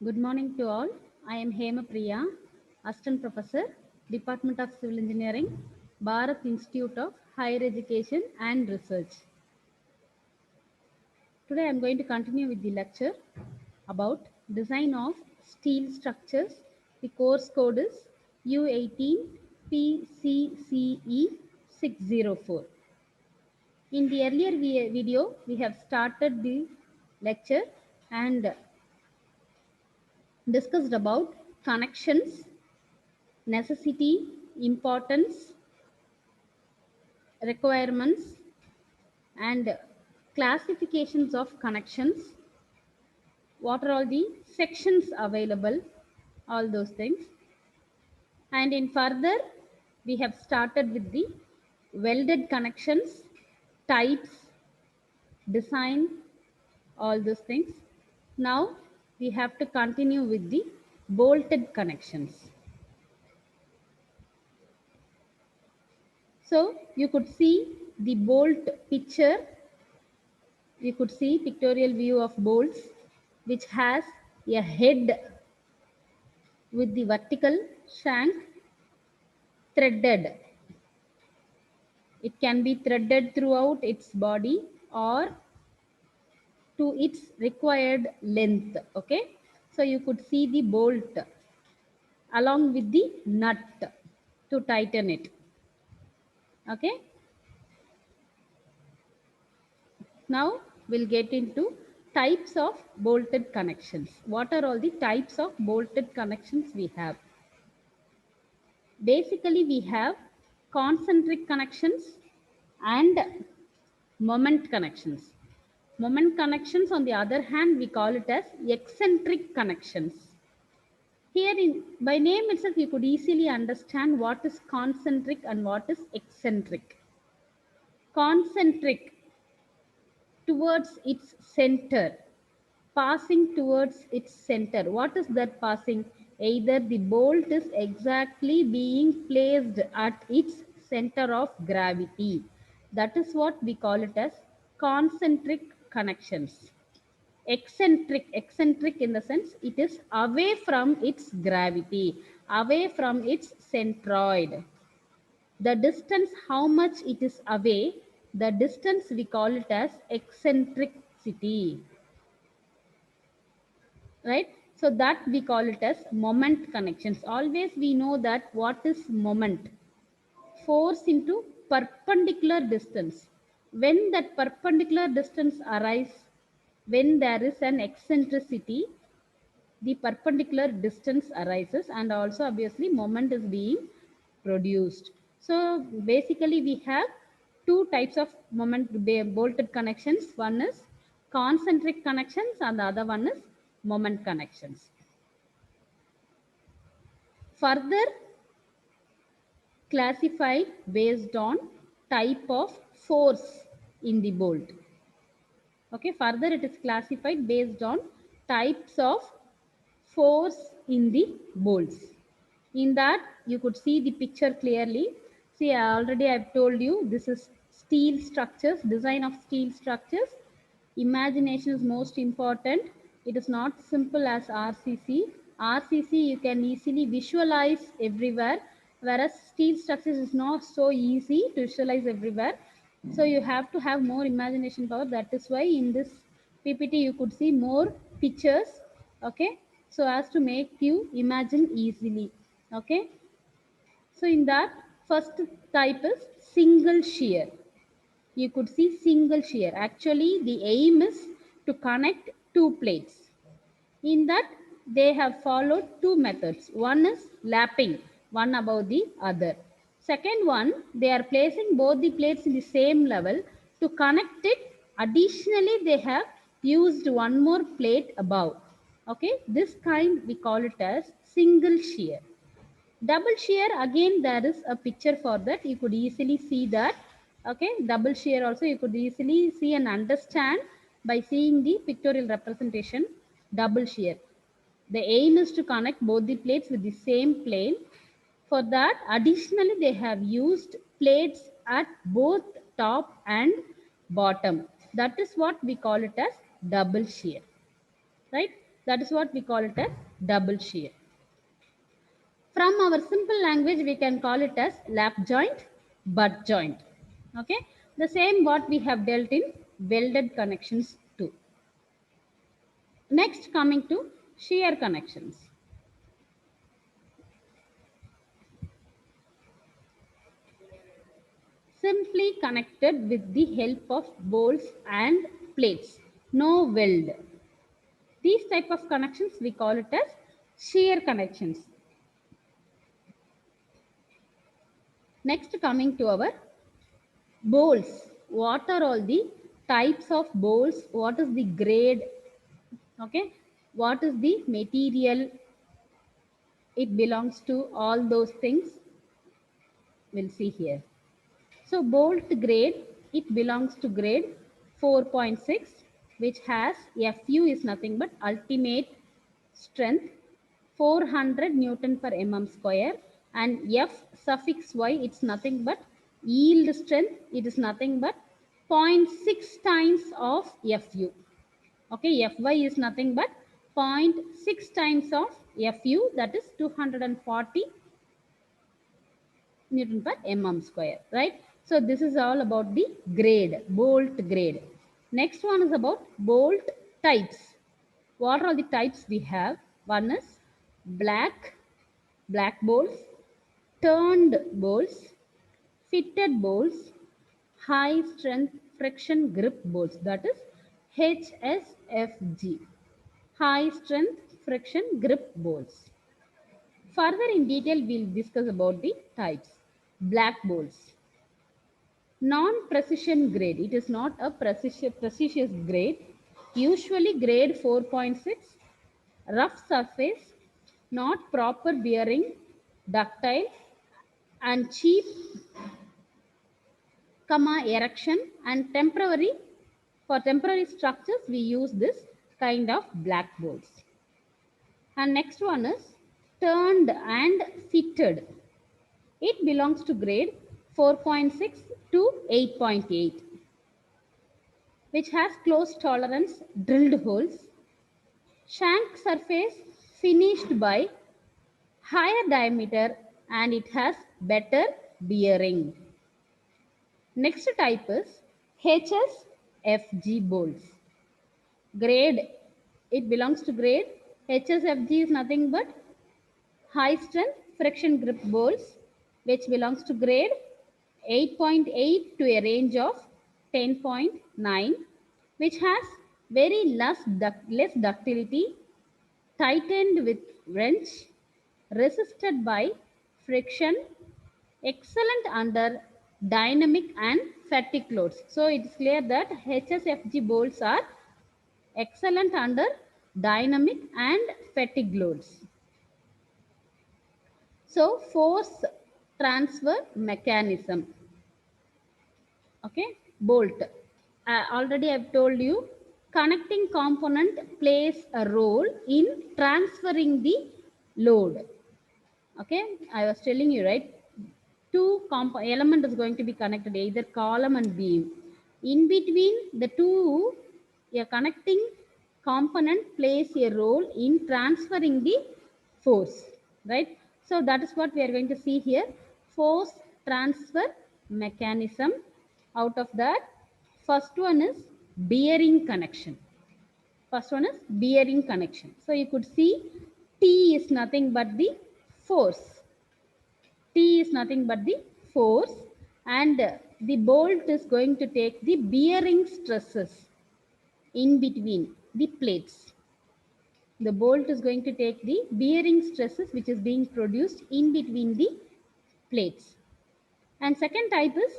Good morning to all. I am Hema Priya, Assistant Professor, Department of Civil Engineering, Bharat Institute of Higher Education and Research. Today I am going to continue with the lecture about design of steel structures. The course code is U18 PCCE 604. In the earlier video, we have started the lecture and discussed about connections, necessity, importance, requirements, and classifications of connections. What are all the sections available? All those things. And in further, we have started with the welded connections, types, design, all those things. Now we have to continue with the bolted connections. So you could see the bolt picture. You could see pictorial view of bolts which has a head with the vertical shank threaded. It can be threaded throughout its body or to its required length. Okay, so you could see the bolt along with the nut to tighten it. Okay, now we'll get into types of bolted connections. What are all the types of bolted connections we have? Basically, we have concentric connections and moment connections. Moment connections, on the other hand, we call it as eccentric connections. Here, by name itself, you could easily understand what is concentric and what is eccentric. Concentric, towards its center, passing towards its center. What is that passing? Either the bolt is exactly being placed at its center of gravity. That is what we call it as concentric connections. Eccentric in the sense it is away from its gravity, away from its centroid. The distance, how much it is away, the distance we call it as eccentricity, right? So that we call it as moment connections. Always we know that what is moment? Force into perpendicular distance. When that perpendicular distance arises, when there is an eccentricity, the perpendicular distance arises and also obviously moment is being produced. So basically we have two types of moment bolted connections. One is concentric connections and the other one is moment connections. Further classified based on type of force in the bolt. Okay, further it is classified based on types of force in the bolts. In that you could see the picture clearly. See, already I've told you this is steel structures, design of steel structures. Imagination is most important. It is not simple as RCC. RCC you can easily visualize everywhere, whereas steel structures is not so easy to visualize everywhere. So you have to have more imagination power. That is why in this PPT you could see more pictures. Okay, so as to make you imagine easily. Okay, so in that first type is single shear. You could see single shear. Actually the aim is to connect two plates. In that they have followed two methods. One is lapping one above the other. Second one, they are placing both the plates in the same level. To connect it, additionally they have used one more plate above. Okay, this kind we call it as single shear. Double shear, again there is a picture for that. You could easily see that. Okay, double shear also you could easily see and understand by seeing the pictorial representation. Double shear, the aim is to connect both the plates with the same plane. For that, additionally, they have used plates at both top and bottom. That is what we call it as double shear. Right? That is what we call it as double shear. From our simple language, we can call it as lap joint, butt joint. Okay. The same what we have dealt in welded connections too. Next, coming to shear connections. Simply connected with the help of bolts and plates. No weld. These type of connections we call it as shear connections. Next, coming to our bolts. What are all the types of bolts? What is the grade? Okay. What is the material it belongs to? All those things we'll see here. So bolt grade, it belongs to grade 4.6, which has Fu is nothing but ultimate strength 400 Newton per mm square, and F suffix Y, it's nothing but yield strength, it is nothing but 0.6 times of Fu. Okay, Fy is nothing but 0.6 times of Fu, that is 240 Newton per mm square, right? So this is all about the grade, bolt grade. Next one is about bolt types. What are the types we have? One is black bolts, turned bolts, fitted bolts, high strength friction grip bolts, that is HSFG, high strength friction grip bolts. Further in detail, we'll discuss about the types. Black bolts. Non-precision grade. It is not a precious grade. Usually grade 4.6. Rough surface. Not proper bearing. Ductile. And cheap, erection. And temporary. For temporary structures, we use this kind of black bolts. And next one is turned and fitted. It belongs to grade 4.6 to 8.8, which has close tolerance drilled holes, shank surface finished by higher diameter, and it has better bearing. Next type is HSFG bolts. Grade, it belongs to grade HSFG is nothing but high strength friction grip bolts, which belongs to grade 8.8 to a range of 10.9, which has very less ductility, tightened with wrench, resisted by friction, excellent under dynamic and fatigue loads. So it is clear that HSFG bolts are excellent under dynamic and fatigue loads. So force transfer mechanism. Okay, bolt. Already I've told you, connecting component plays a role in transferring the load. Okay, I was telling you, right? Two element is going to be connected, either column and beam. In between the two, a connecting component plays a role in transferring the force, right? So that is what we are going to see here. Force transfer mechanism. Out of that, first one is bearing connection. First one is bearing connection. So you could see T is nothing but the force. T is nothing but the force, and the bolt is going to take the bearing stresses in between the plates. The bolt is going to take the bearing stresses which is being produced in between the plates. And second type is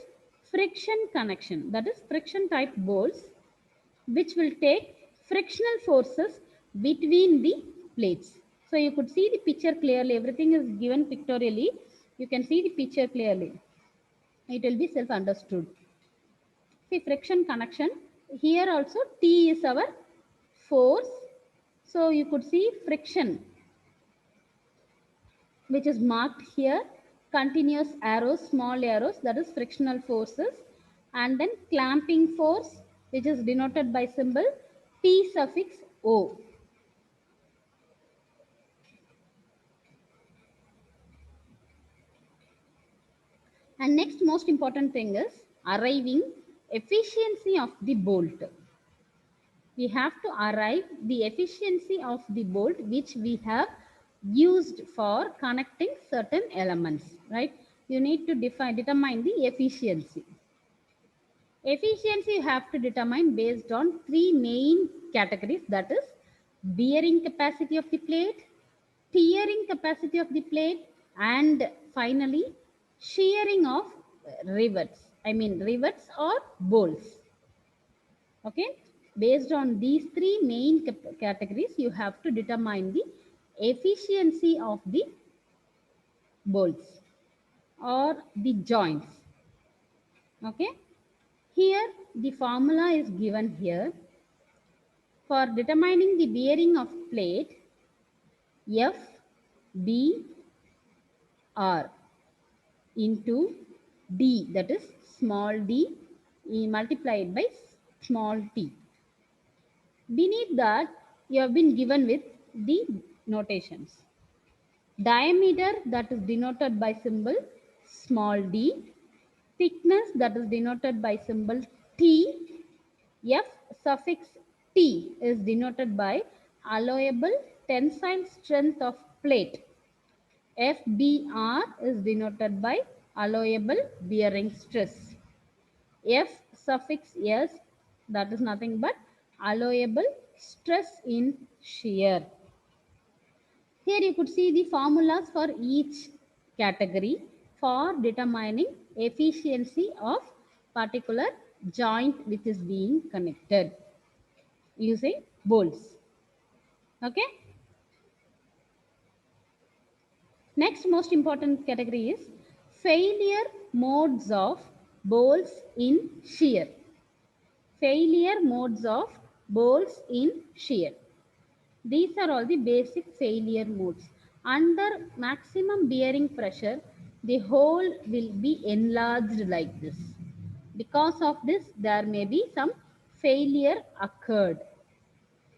friction connection. That is friction type bolts which will take frictional forces between the plates. So you could see the picture clearly. Everything is given pictorially. You can see the picture clearly. It will be self-understood. See, friction connection. Here also T is our force. So you could see friction, which is marked here. Continuous arrows, small arrows, that is frictional forces. And then clamping force, which is denoted by symbol P suffix O. And next most important thing is arriving efficiency of the bolt. We have to arrive the efficiency of the bolt which we have used for connecting certain elements, right? You need to determine the efficiency. Efficiency you have to determine based on three main categories, that is bearing capacity of the plate, tearing capacity of the plate, and finally shearing of rivets. I mean rivets or bolts. Okay, based on these three main categories, you have to determine the efficiency of the bolts or the joints. Okay, here the formula is given here for determining the bearing of plate. F B R into D, that is small d multiplied by small t. Beneath that, you have been given with the notations. Diameter, that is denoted by symbol small d. Thickness, that is denoted by symbol T. F suffix T is denoted by allowable tensile strength of plate. FBR is denoted by allowable bearing stress. F suffix S, that is nothing but allowable stress in shear. Here you could see the formulas for each category for determining efficiency of particular joint which is being connected using bolts. Okay. Next most important category is failure modes of bolts in shear. Failure modes of bolts in shear. These are all the basic failure modes. Under maximum bearing pressure, the hole will be enlarged like this. Because of this, there may be some failure occurred.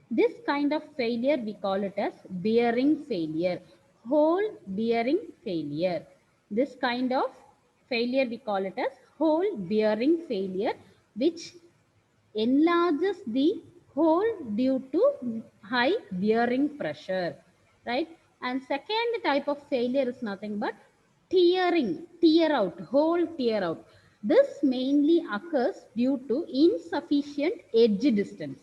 This kind of failure we call it as bearing failure, hole bearing failure. This kind of failure we call it as hole bearing failure, which enlarges the hole due to high bearing pressure, right? And second type of failure is nothing but tearing, tear out, hole tear out. This mainly occurs due to insufficient edge distance.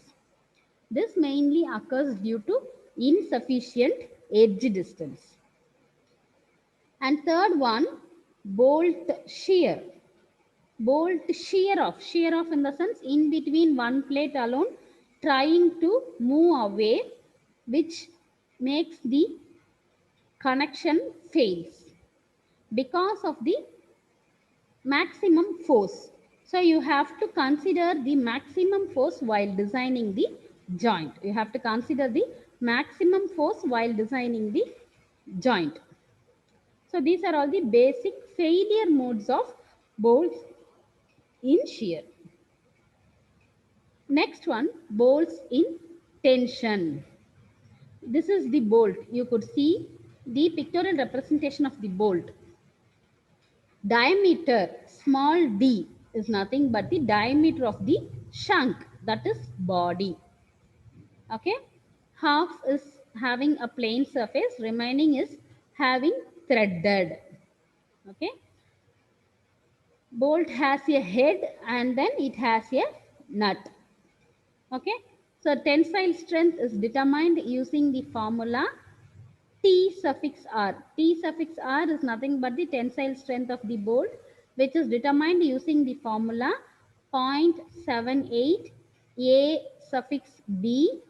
This mainly occurs due to insufficient edge distance. And third one, bolt shear. Bolt shear off in the sense in between one plate alone, trying to move away, which makes the connection fails because of the maximum force. So you have to consider the maximum force while designing the joint. You have to consider the maximum force while designing the joint. So these are all the basic failure modes of bolts in shear. Next one, bolts in tension. This is the bolt. You could see the pictorial representation of the bolt. Diameter, small d, is nothing but the diameter of the shank, that is body. Okay. Half is having a plain surface, remaining is having threaded. Okay. Bolt has a head and then it has a nut. Okay. So tensile strength is determined using the formula T suffix R. T suffix R is nothing but the tensile strength of the bolt, which is determined using the formula 0.78 A suffix B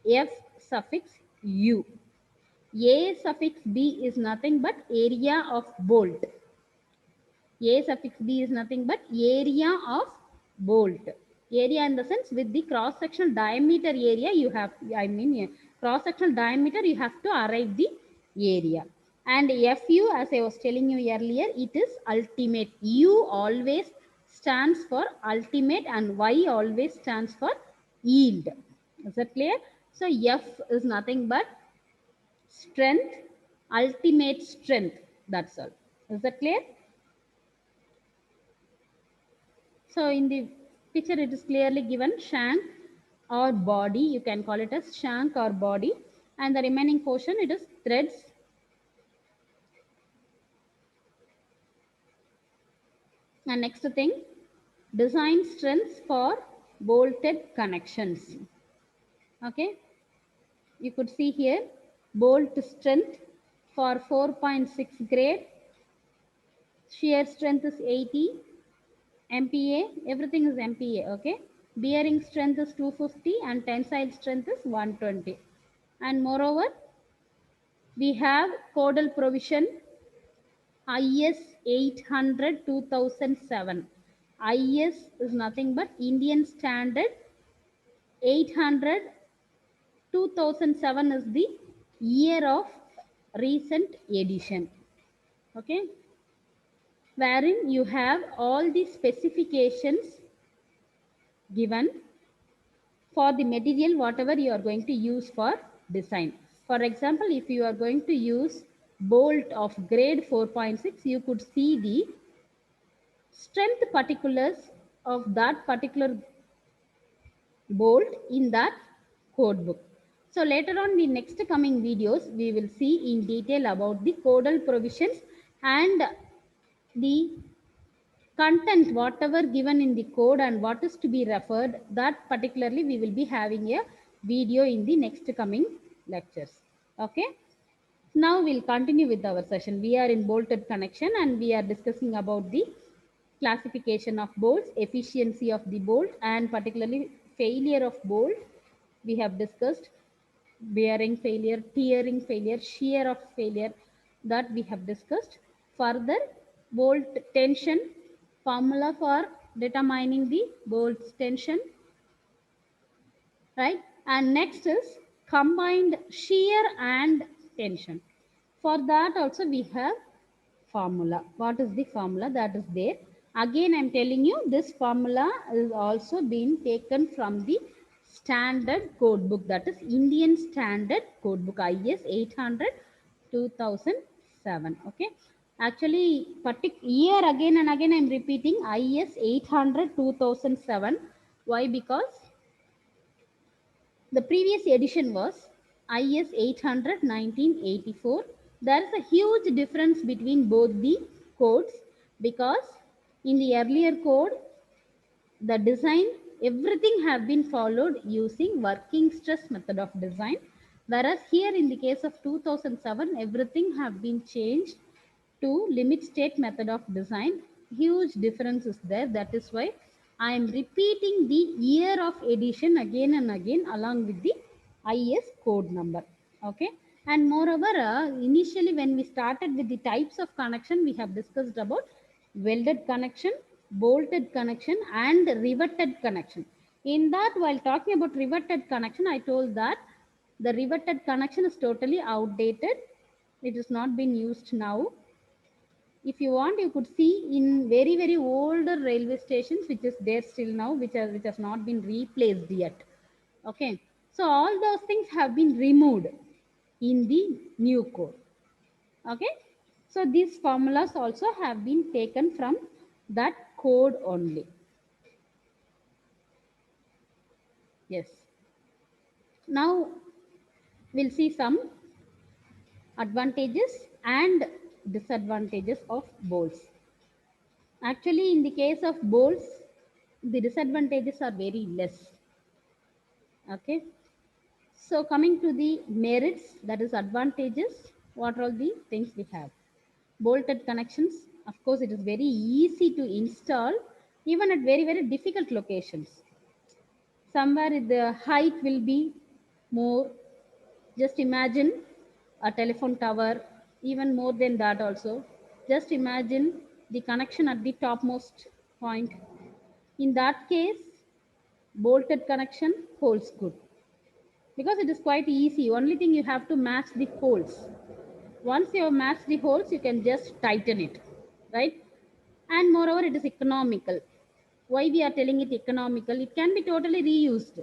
F suffix U. A suffix B is nothing but area of bolt. A suffix B is nothing but area of bolt. Area in the sense with the cross-sectional diameter area you have, cross-sectional diameter you have to arrive the area. And FU, as I was telling you earlier, it is ultimate. U always stands for ultimate and Y always stands for yield. Is that clear? So F is nothing but strength, ultimate strength. That's all. Is that clear? So in the picture it is clearly given shank or body, you can call it as shank or body, and the remaining portion it is threads. And next thing, design strengths for bolted connections. Okay, you could see here bolt strength for 4.6 grade, shear strength is 80 MPa, everything is MPa. Okay, bearing strength is 250 and tensile strength is 120. And moreover, we have codal provision IS 800 2007. IS is nothing but Indian Standard 800 2007 is the year of recent edition. Okay, wherein you have all the specifications given for the material whatever you are going to use for design. For example, if you are going to use bolt of grade 4.6, you could see the strength particulars of that particular bolt in that code book. So later on the next coming videos, we will see in detail about the codal provisions and the content whatever given in the code and what is to be referred, that particularly we will be having a video in the next coming lectures. Okay. Now we'll continue with our session. We are in bolted connection and we are discussing about the classification of bolts, efficiency of the bolt, and particularly failure of bolt. We have discussed bearing failure, tearing failure, shear of failure, that we have discussed. Further, bolt tension, formula for determining the bolt's tension, right? And next is combined shear and tension. For that also we have formula. What is the formula that is there? Again, I'm telling you this formula is also being taken from the standard code book, that is Indian Standard Code Book IS 800 2007. Okay. Actually, year again and again I'm repeating IS 800 2007. Why? Because the previous edition was IS 800 1984. There is a huge difference between both the codes because in the earlier code, the design, everything have been followed using working stress method of design. Whereas here in the case of 2007, everything have been changed to limit state method of design. Huge difference is there. That is why I am repeating the year of edition again and again along with the IS code number. Okay. And moreover, initially when we started with the types of connection, we have discussed about welded connection, bolted connection, and riveted connection. In that, while talking about riveted connection, I told that the riveted connection is totally outdated. It is not being used now. If you want, you could see in very older railway stations which is there still now, which has not been replaced yet. Okay, so all those things have been removed in the new code. Okay, so these formulas also have been taken from that code only. Yes, now we'll see some advantages and disadvantages of bolts. Actually, in the case of bolts, the disadvantages are very less. Okay. So coming to the merits, that is advantages, what are the things we have? Bolted connections. Of course, it is very easy to install, even at very difficult locations. Somewhere the height will be more. Just imagine a telephone tower, even more than that also. Just imagine the connection at the topmost point. In that case, bolted connection holds good because it is quite easy. Only thing, you have to match the holes. Once you have matched the holes, you can just tighten it, right? And moreover, it is economical. Why we are telling it economical? It can be totally reused.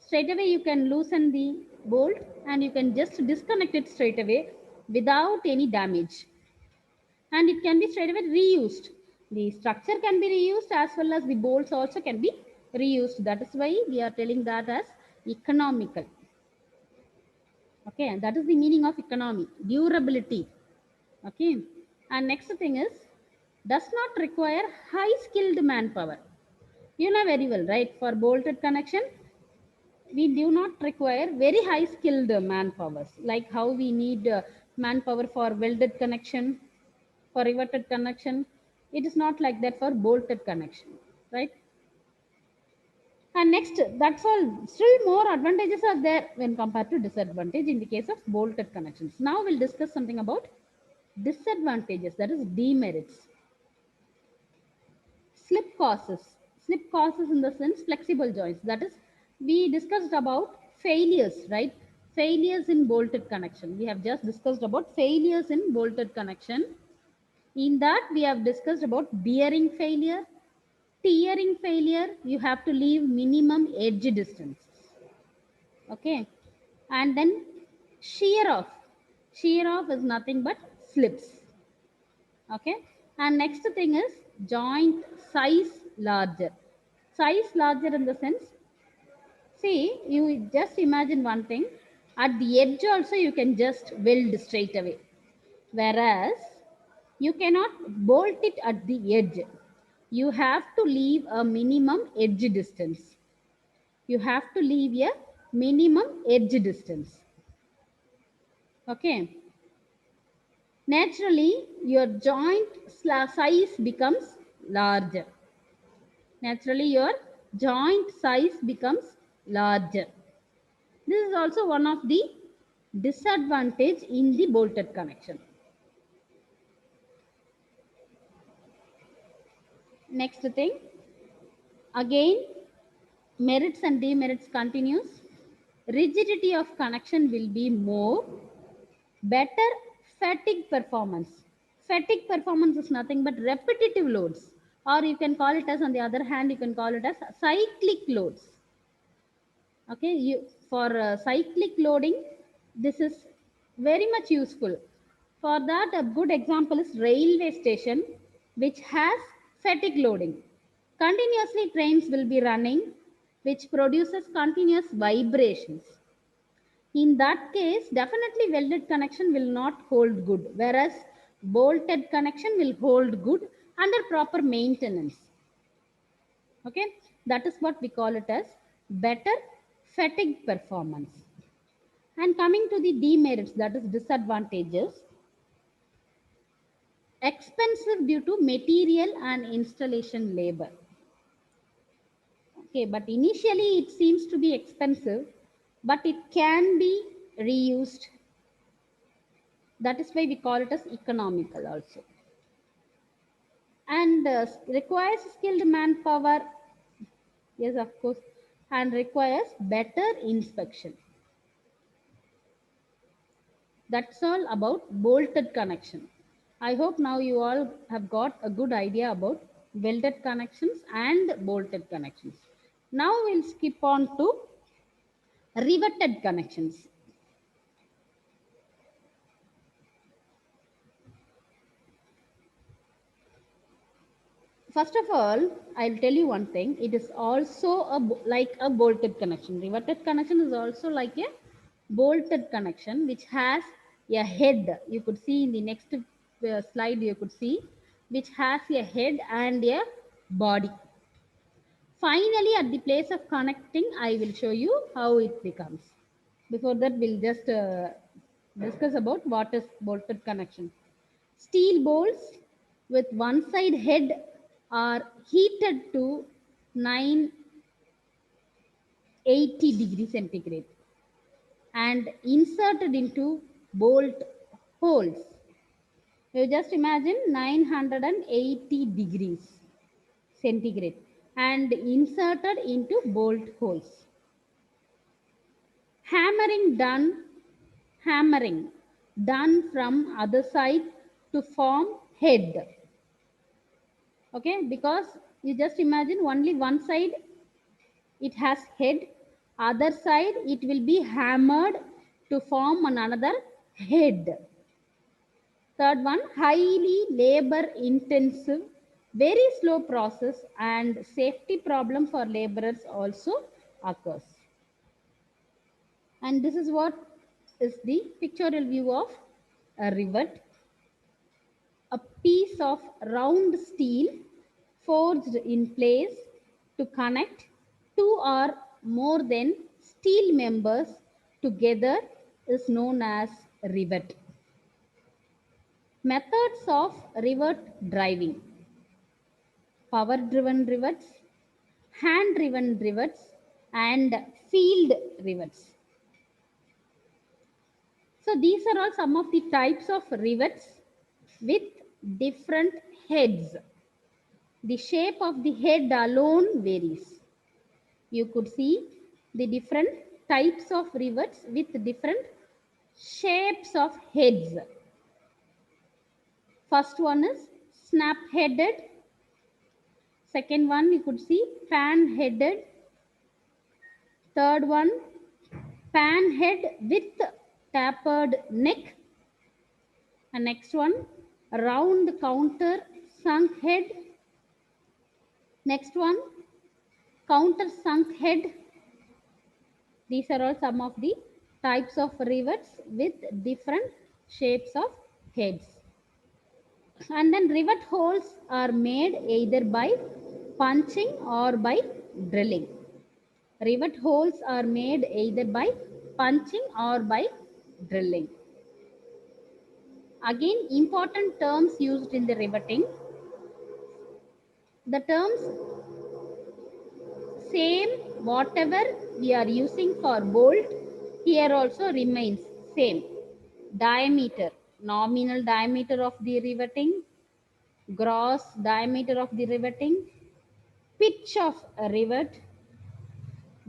Straight away you can loosen the bolt and you can just disconnect it straight away without any damage, and it can be straight away reused. The structure can be reused as well as the bolts also can be reused. That is why we are telling that as economical. Okay, that is the meaning of economy, durability. Okay, and next thing is does not require high skilled manpower. You know very well, right? For bolted connection, we do not require very high skilled manpowers, like how we need manpower for welded connection, for riveted connection. It is not like that for bolted connection, right? And next, that's all. Still more advantages are there when compared to disadvantage in the case of bolted connections. Now we'll discuss something about disadvantages, that is demerits. Slip causes. Slip causes in the sense flexible joints. That is, we discussed about failures, right? Failures in bolted connection. We have just discussed about failures in bolted connection. In that, we have discussed about bearing failure, tearing failure. You have to leave minimum edge distance. Okay. And then shear off. Shear off is nothing but slips. Okay. And next thing is joint size larger. Size larger in the sense, see, you just imagine one thing, at the edge also you can just weld straight away, whereas you cannot bolt it at the edge. You have to leave a minimum edge distance. You have to leave a minimum edge distance. Okay. Naturally your joint size becomes larger. Naturally your joint size becomes larger. This is also one of the disadvantage in the bolted connection. Next thing, again merits and demerits continues. Rigidity of connection will be more. Better fatigue performance. Fatigue performance is nothing but repetitive loads, or you can call it as, on the other hand, you can call it as cyclic loads. Okay, for cyclic loading, this is very much useful. For that, a good example is railway station, which has fatigue loading. Continuously trains will be running, which produces continuous vibrations. In that case, definitely welded connection will not hold good, whereas bolted connection will hold good under proper maintenance. Okay, that is what we call it as better fatigue performance. And coming to the demerits, that is disadvantages, expensive due to material and installation labor. Okay, but initially it seems to be expensive, but it can be reused. That is why we call it as economical also. And requires skilled manpower, yes, of course, and requires better inspection. That's all about bolted connection. I hope now you all have got a good idea about welded connections and bolted connections. Now we'll skip on to riveted connections. First of all, I'll tell you one thing. It is also like a bolted connection. Riveted connection is also like a bolted connection, which has a head. You could see in the next slide, you could see, which has a head and a body. Finally, at the place of connecting, I will show you how it becomes. Before that, we'll just discuss about what is bolted connection. Steel bolts with one side head are heated to 980 degrees centigrade and inserted into bolt holes. You just imagine 980 degrees centigrade and inserted into bolt holes. Hammering done from other side to form head. Okay, because you just imagine only one side it has head, other side it will be hammered to form another head. Third one, highly labor intensive Very slow process and safety problem for laborers also occurs. And this is what is the pictorial view of a rivet. A piece of round steel forged in place to connect two or more than steel members together is known as rivet. Methods of rivet driving: power driven rivets, hand driven rivets, and field rivets. So these are all some of the types of rivets with different heads. The shape of the head alone varies. You could see the different types of rivets with different shapes of heads. First one is snap headed. Second one you could see pan headed. Third one pan head with tapered neck. And next one round counter sunk head. Next one counter sunk head. These are all some of the types of rivets with different shapes of heads. And then rivet holes are made either by punching or by drilling. Rivet holes are made either by punching or by drilling. Again, important terms used in the riveting. The terms same, whatever we are using for bolt, here also remains same. Diameter, nominal diameter of the riveting, gross diameter of the riveting, pitch of a rivet,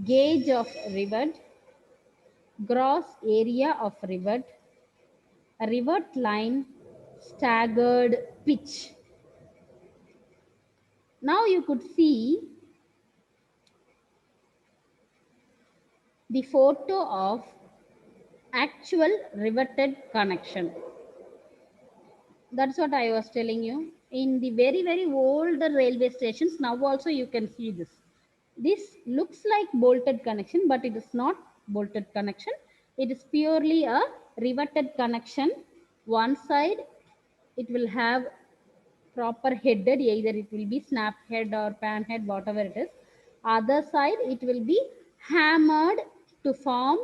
gauge of rivet, gross area of rivet, a rivet line, staggered pitch. Now you could see the photo of actual riveted connection. That's what I was telling you. In the very very old railway stations, now also you can see this. This looks like bolted connection, but it is not bolted connection. It is purely a riveted connection. One side it will have proper headed, either it will be snap head or pan head, whatever it is. Other side it will be hammered to form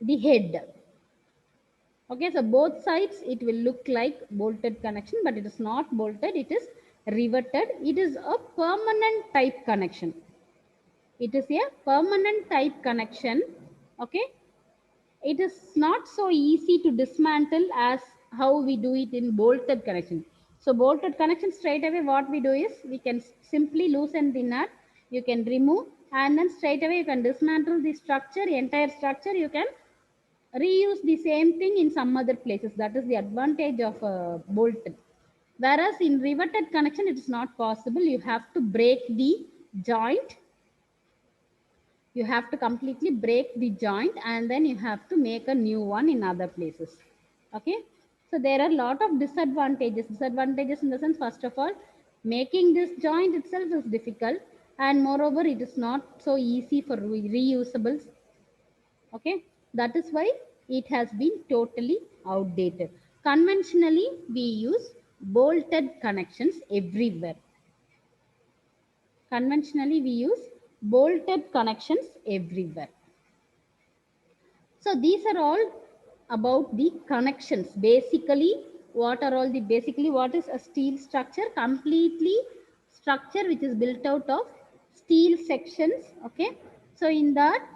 the head. Okay, so both sides it will look like bolted connection, but it is not bolted, it is riveted. It is a permanent type connection. It is a permanent type connection. Okay, it is not so easy to dismantle as how we do it in bolted connection. So bolted connection, straight away what we do is we can simply loosen the nut, you can remove, and then straight away you can dismantle the structure, entire structure. You can reuse the same thing in some other places. That is the advantage of bolted. Whereas in riveted connection, it is not possible. You have to break the joint. You have to completely break the joint, and then you have to make a new one in other places. Okay. So there are a lot of disadvantages. Disadvantages in the sense, first of all, making this joint itself is difficult, and moreover, it is not so easy for reusables. Okay, that is why it has been totally outdated. Conventionally we use bolted connections everywhere. Conventionally we use bolted connections everywhere. So these are all about the connections. Basically, what are all the basically what is a steel structure? Completely structure which is built out of steel sections. Okay, so in that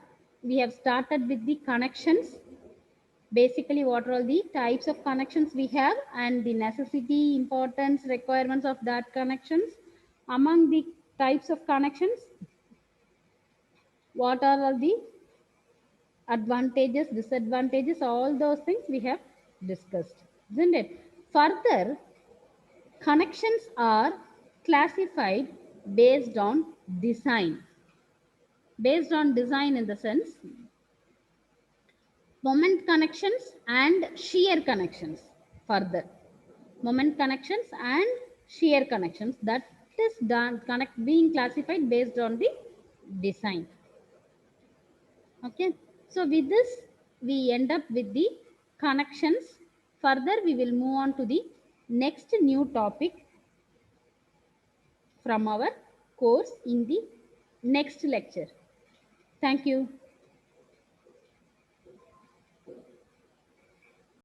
we have started with the connections. Basically, what are all the types of connections we have and the necessity, importance, requirements of that connections. Among the types of connections, what are all the advantages, disadvantages, all those things we have discussed, isn't it? Further, connections are classified based on design. Based on design in the sense, moment connections and shear connections. Further, moment connections and shear connections, that is done being classified based on the design. Okay, so with this we end up with the connections. Further we will move on to the next new topic from our course in the next lecture. Thank you.